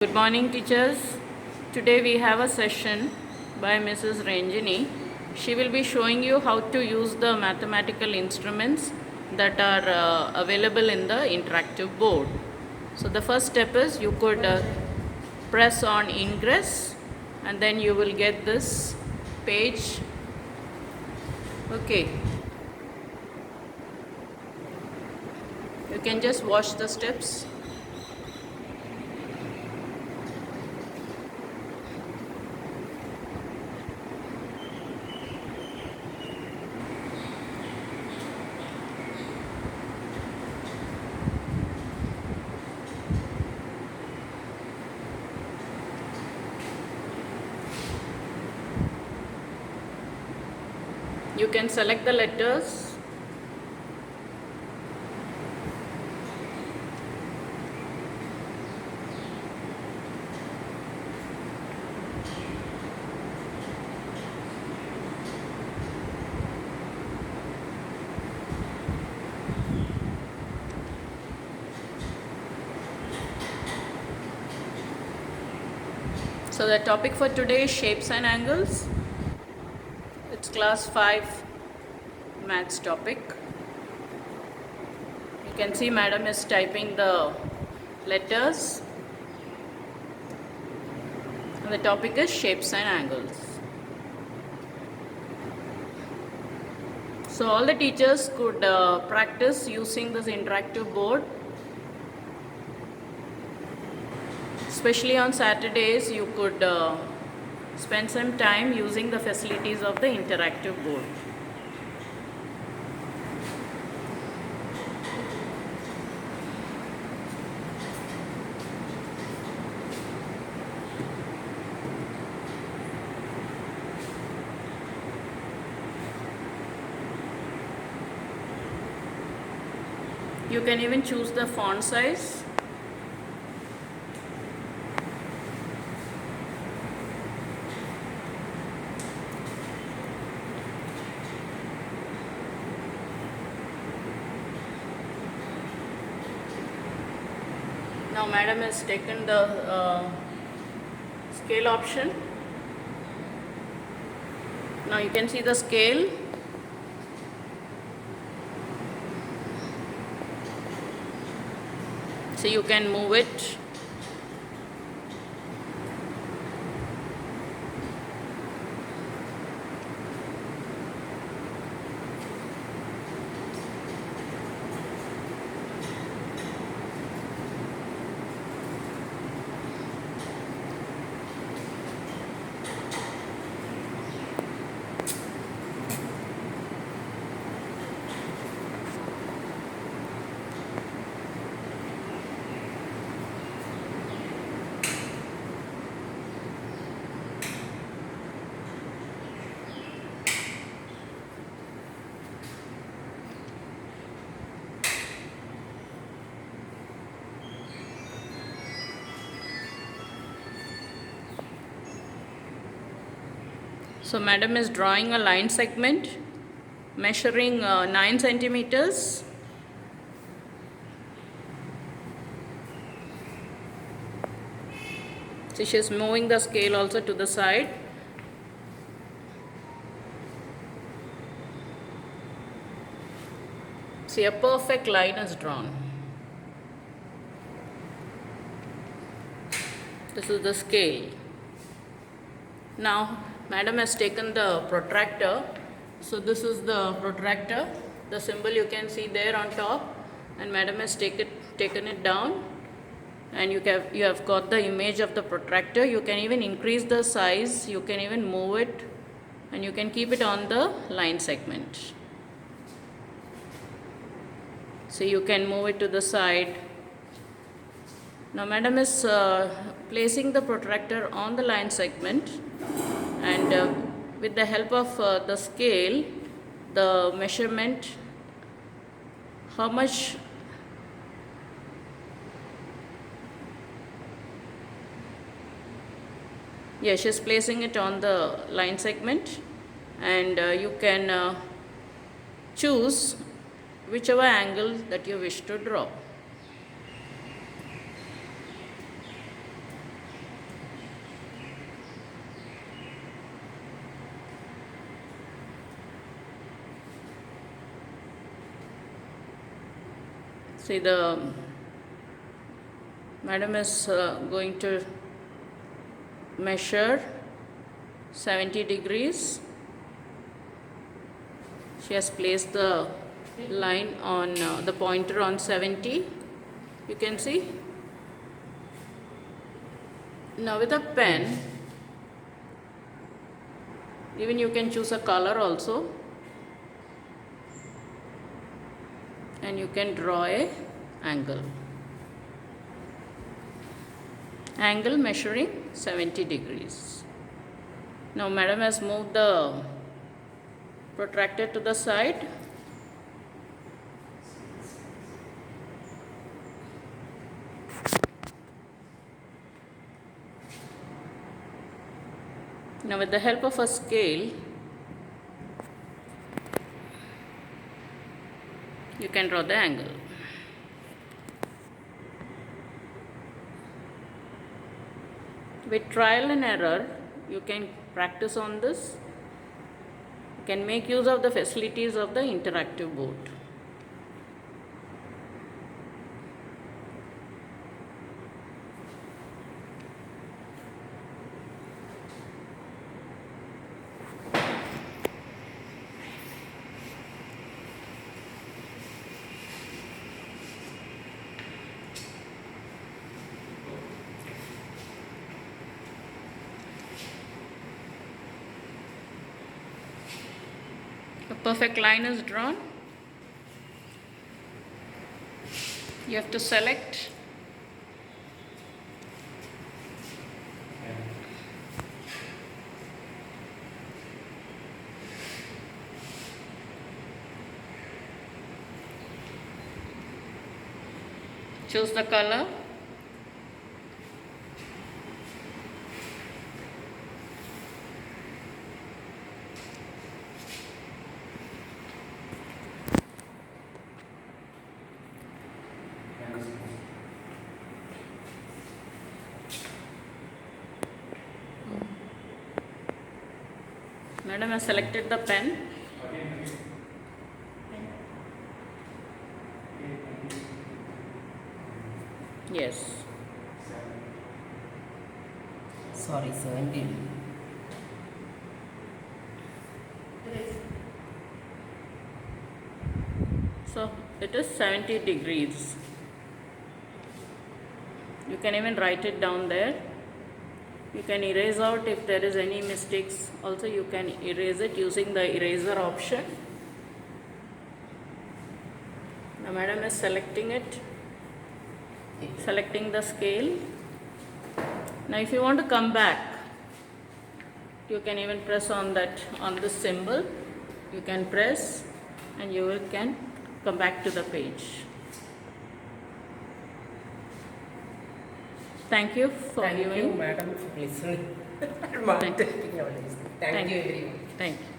Good morning, teachers. Today we have a session by Mrs. Ranjini. She will be showing you how to use the mathematical instruments that are available in the interactive board. So the first step is you could press on ingress and then you will get this page. Okay. You can just watch the steps. You can select the letters. So the topic for today is shapes and angles. It's class 5 maths topic. You can see madam is typing the letters. And the topic is shapes and angles. So all the teachers could practice using this interactive board. Especially on Saturdays, you could spend some time using the facilities of the interactive board. You can even choose the font size. Now madam has taken the scale option. Now you can see the scale. So you can move it. So madam is drawing a line segment measuring 9 centimeters. So she is moving the scale also to the side. See, a perfect line is drawn. This is the scale. Now madam has taken the protractor. So this is the protractor. The symbol you can see there on top, and madam has taken it down, and you have got the image of the protractor. You can even increase the size, you can even move it, and you can keep it on the line segment. So you can move it to the side. Now madam is placing the protractor on the line segment, and with the help of the scale, the measurement, how much yes, she's placing it on the line segment, and you can choose whichever angle that you wish to draw. See, the madam is going to measure 70 degrees. She has placed the line on the pointer on 70. You can see. Now with a pen, even you can choose a color also, and you can draw a angle measuring 70 degrees. Now madam has moved the protractor to the side. Now with the help of a scale, you can draw the angle. With trial and error, you can practice on this. You can make use of the facilities of the interactive board. A perfect line is drawn. You have to select choose the color. Madam has selected the pen. Yes. Sorry, 17. So it is 70 degrees. You can even write it down there. You can erase out if there is any mistakes. Also you can erase it using the eraser option. Now madam is selecting it, selecting the scale. Now if you want to come back, you can even press on this symbol. You can press and you can come back to the page. Thank you for viewing. Thank you, madam, for listening. Thank you. Thank you, everyone. Thank you.